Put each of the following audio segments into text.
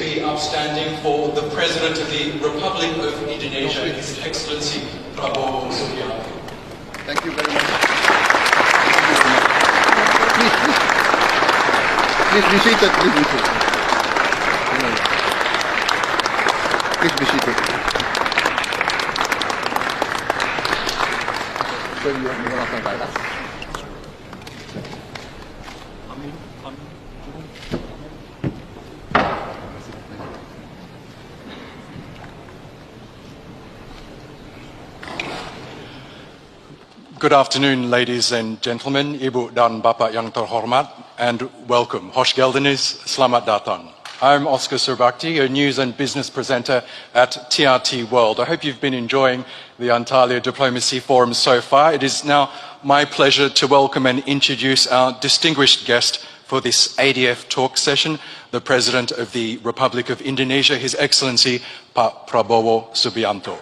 Be upstanding for the President of the Republic of Indonesia, His Excellency Prabowo-Gibran. Thank you very much. Please be seated. Please be seated. Please be seated. Good afternoon, ladies and gentlemen, Ibu dan Bapak yang terhormat, and welcome. Hoş geldiniz, selamat datang. I'm Oscar Surbakti, a news and business presenter at TRT World. I hope you've been enjoying the Antalya Diplomacy Forum so far. It is now my pleasure to welcome and introduce our distinguished guest for this ADF talk session, the President of the Republic of Indonesia, His Excellency Pak Prabowo Subianto.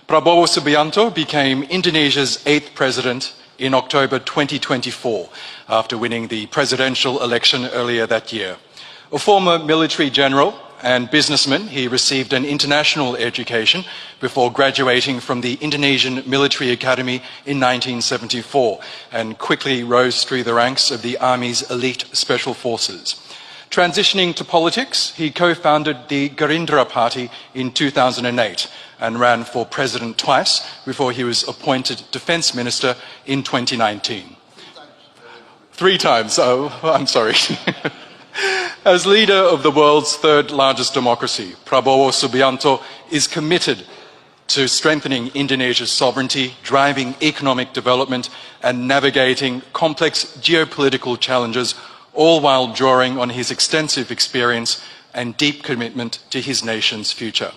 Prabowo Subianto became Indonesia's 8th president in October 2024 after winning the presidential election earlier that year. A former military general and businessman, he received an international education before graduating from the Indonesian Military Academy in 1974 and quickly rose through the ranks of the Army's elite special forces. Transitioning to politics, he co-founded the Gerindra Party in 2008 and ran for president twice before he was appointed defense minister in 2019. 3 times, oh, I'm sorry. As leader of the world's 3rd largest democracy, Prabowo Subianto is committed to strengthening Indonesia's sovereignty, driving economic development, and navigating complex geopolitical challenges, all while drawing on his extensive experience and deep commitment to his nation's future.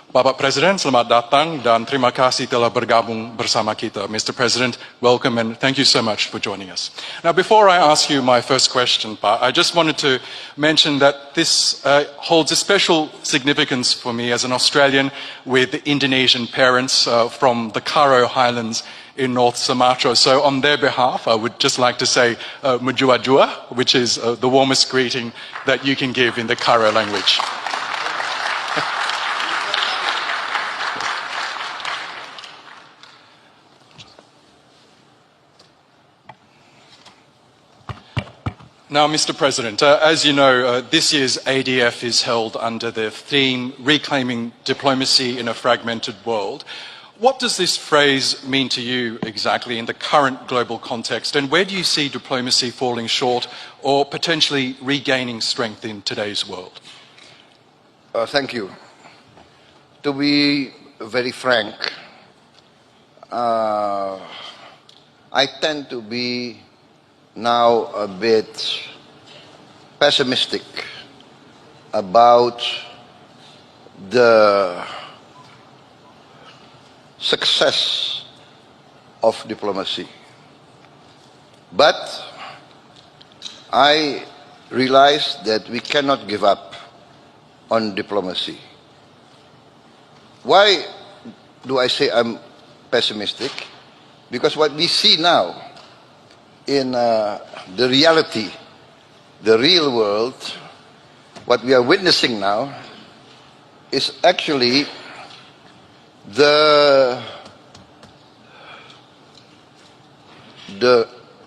Bapak Presiden, selamat datang dan terima kasih telah bergabung bersama kita. Mr. President, welcome and thank you so much for joining us. Now, before I ask you my first question, Pak, I just wanted to mention that this holds a special significance for me as an Australian with Indonesian parents from the Karo Highlands in North Sumatra. So on their behalf, I would just like to say Mujua Jua, which is the warmest greeting that you can give in the Karo language. Now, Mr. President, as you know, this year's ADF is held under the theme Reclaiming Diplomacy in a Fragmented World. What does this phrase mean to you exactly in the current global context, and where do you see diplomacy falling short or potentially regaining strength in today's world? Thank you. To be very frank, I tend to be now a bit pessimistic about the success of diplomacy. But I realize that we cannot give up on diplomacy. Why do I say I'm pessimistic? Because what we see now in the reality, the real world, what we are witnessing now is actually the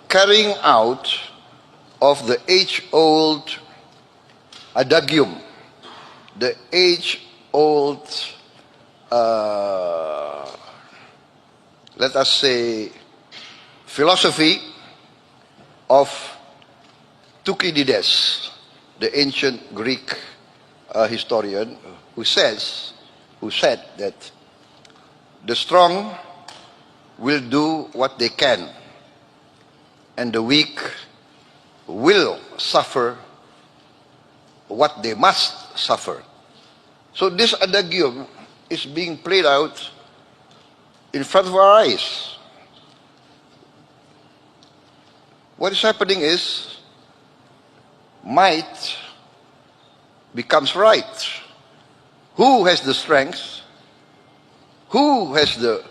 carrying out of the age-old adagium, the age-old, let us say, philosophy of Thucydides, the ancient Greek historian, who said that the strong will do what they can, and the weak will suffer what they must suffer. So this adagium is being played out in front of our eyes. What is happening is might becomes right. Who has the strength? Who has the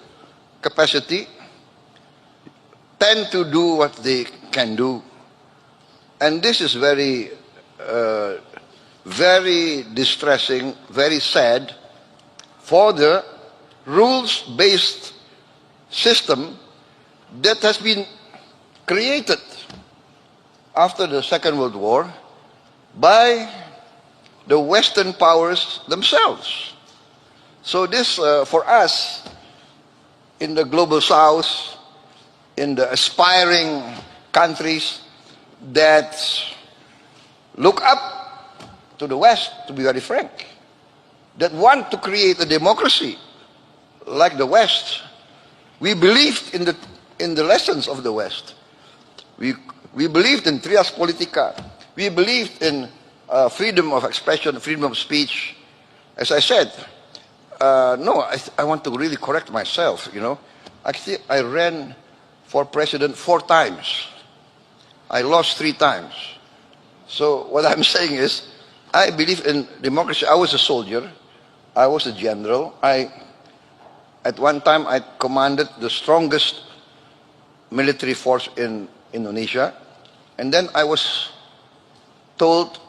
capacity? Tend to do what they can do. And this is very very distressing, very sad for the rules-based system that has been created after the Second World War by the Western powers themselves. So this, for us, in the global South, in the aspiring countries that look up to the West, to be very frank, that want to create a democracy like the West. We believed in the lessons of the West. We believed in trias politica. We believed in freedom of expression, freedom of speech. As I said, no, I want to really correct myself, you know. Actually, I ran for president 4 times. I lost 3 times. So what I'm saying is, I believe in democracy. I was a soldier. I was a general. At one time, I commanded the strongest military force in Indonesia. And then I was told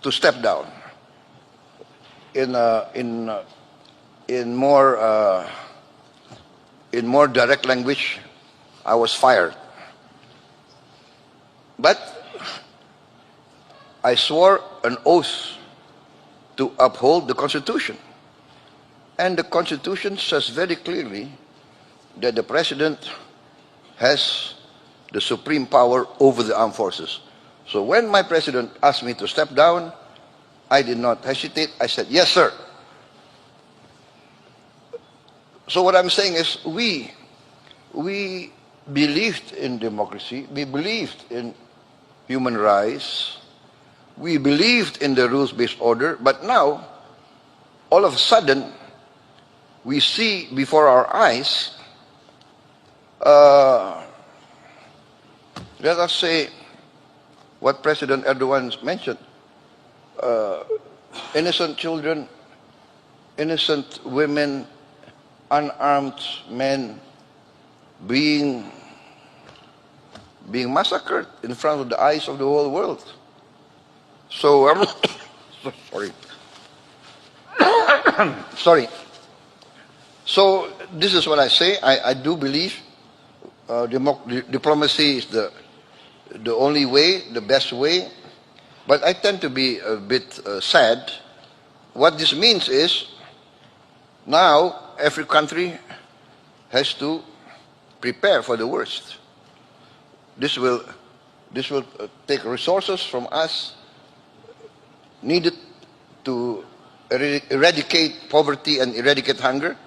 to step down. In more direct language, I was fired. But I swore an oath to uphold the Constitution. And the Constitution says very clearly that the President has the supreme power over the armed forces. So when my President asked me to step down, I did not hesitate. I said, yes, sir. So what I'm saying is we believed in democracy. We believed in human rights. We believed in the rules-based order. But now, all of a sudden, we see before our eyes, let us say, what President Erdogan mentioned, innocent children, innocent women, unarmed men being massacred in front of the eyes of the whole world. So, sorry. Sorry. So, this is what I say. I do believe diplomacy is the only way, the best way. But I tend to be a bit sad. What this means is, now every country has to prepare for the worst. This will take resources from us needed to eradicate poverty and eradicate hunger.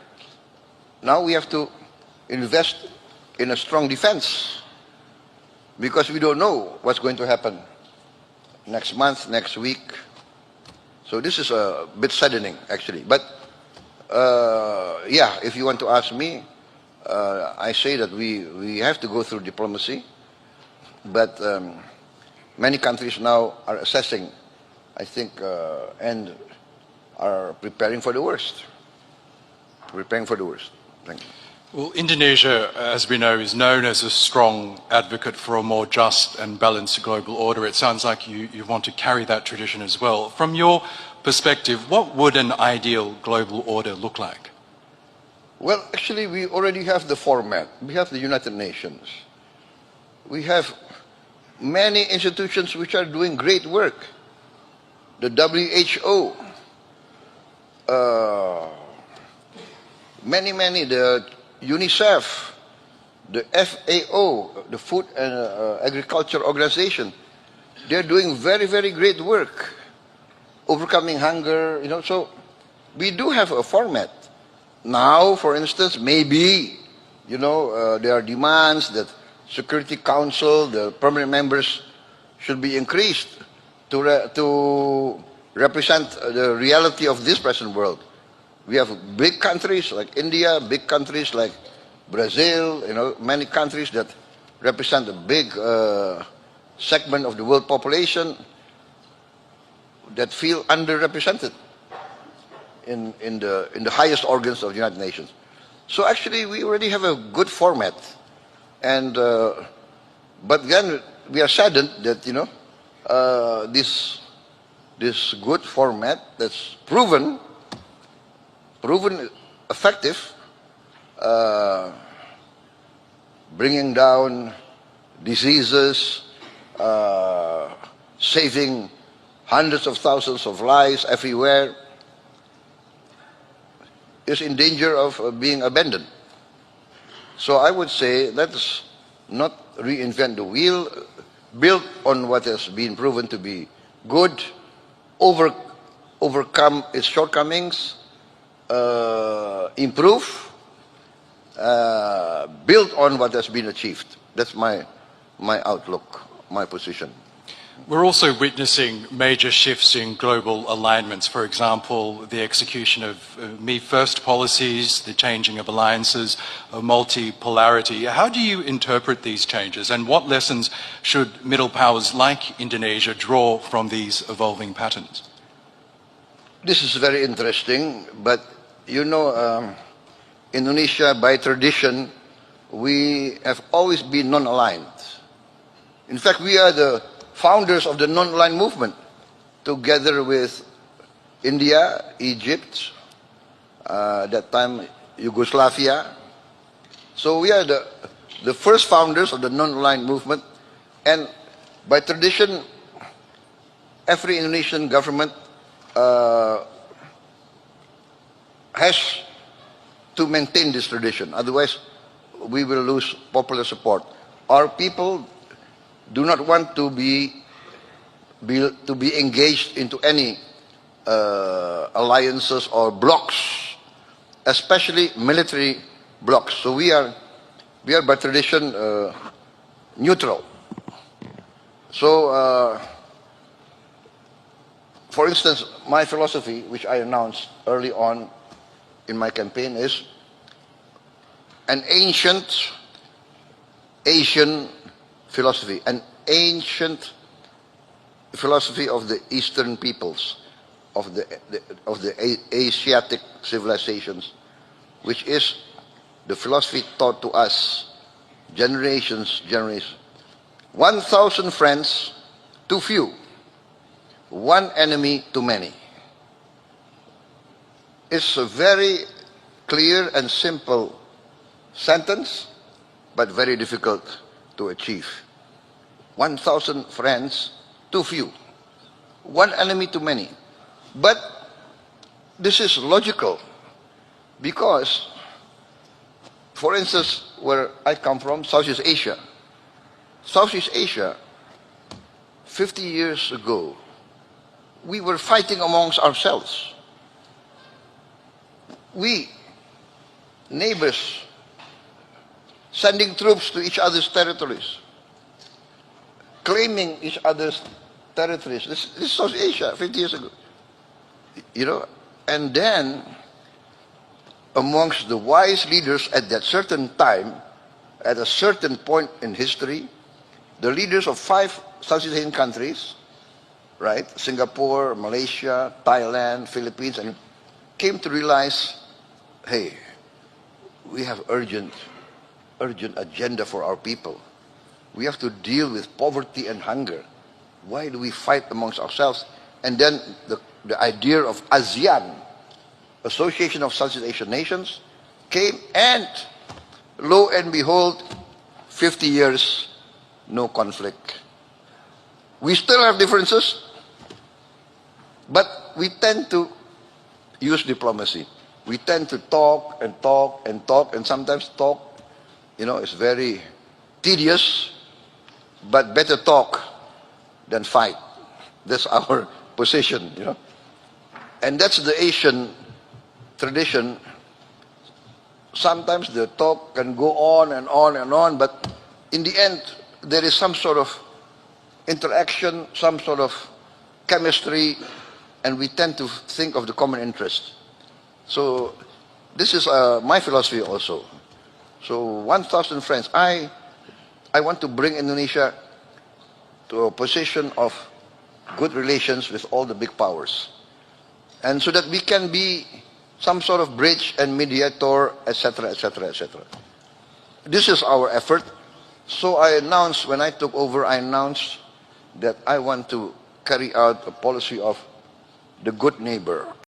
Now we have to invest in a strong defense because we don't know what's going to happen next month, next week. So this is a bit saddening, actually. But yeah, if you want to ask me, I say that we have to go through diplomacy, but many countries now are assessing, I think, and are preparing for the worst. Preparing for the worst. Thank you. Well, Indonesia, as we know, is known as a strong advocate for a more just and balanced global order. It sounds like you want to carry that tradition as well. From your perspective, what would an ideal global order look like? Well, actually, we already have the format. We have the United Nations. We have many institutions which are doing great work. The WHO, the UNICEF, the FAO, the Food and Agriculture Organization, they're doing very, very great work, overcoming hunger, you know. So we do have a format. Now, for instance, maybe, you know, there are demands that Security Council, the permanent members, should be increased to represent the reality of this present world. We have big countries like India, big countries like Brazil, you know, many countries that represent a big segment of the world population that feel underrepresented in the highest organs of the United Nations. So actually, we already have a good format, and but then we are saddened that, you know, this this good format that's proven effective, bringing down diseases, saving hundreds of thousands of lives everywhere, is in danger of being abandoned. So I would say let's not reinvent the wheel, build on what has been proven to be good, overcome its shortcomings, improve, build on what has been achieved. That's my outlook, my position. We're also witnessing major shifts in global alignments. For example, the execution of Me First policies, the changing of alliances, multipolarity. How do you interpret these changes, and what lessons should middle powers like Indonesia draw from these evolving patterns? This is very interesting, but you know, Indonesia, by tradition, we have always been non-aligned. In fact, we are the founders of the non-aligned movement, together with India, Egypt, that time Yugoslavia. So we are the first founders of the non-aligned movement, and by tradition, every Indonesian government has to maintain this tradition. Otherwise, we will lose popular support. Our people do not want to be engaged into any alliances or blocs, especially military blocs. So we are by tradition neutral. So, for instance, my philosophy, which I announced early on in my campaign, is an ancient Asian philosophy, an ancient philosophy of the Eastern peoples, of the Asiatic civilizations, which is the philosophy taught to us generations. 1,000 friends too few, one enemy too many. It's a very clear and simple sentence, but very difficult to achieve. 1,000 friends too few, one enemy too many. But this is logical, because, for instance, where I come from, Southeast Asia, 50 years ago, we were fighting amongst ourselves. We, neighbors, sending troops to each other's territories, claiming each other's territories. This is South Asia 50 years ago. You know, and then amongst the wise leaders at that certain time, at a certain point in history, the leaders of 5 Southeast Asian countries, right, Singapore, Malaysia, Thailand, Philippines, and came to realize, hey, we have urgent agenda for our people. We have to deal with poverty and hunger. Why do we fight amongst ourselves? And then the idea of ASEAN, Association of Southeast Asian Nations, came, and lo and behold, 50 years, no conflict. We still have differences, but we tend to use diplomacy. We tend to talk, and sometimes talk, you know, is very tedious, but better talk than fight. That's our position, you know. And that's the Asian tradition. Sometimes the talk can go on and on and on, but in the end, there is some sort of interaction, some sort of chemistry, and we tend to think of the common interest. So this is my philosophy also. So 1,000 friends. I want to bring Indonesia to a position of good relations with all the big powers, and so that we can be some sort of bridge and mediator, etc., etc., etc. This is our effort. So I announced, when I took over, I announced that I want to carry out a policy of the good neighbor.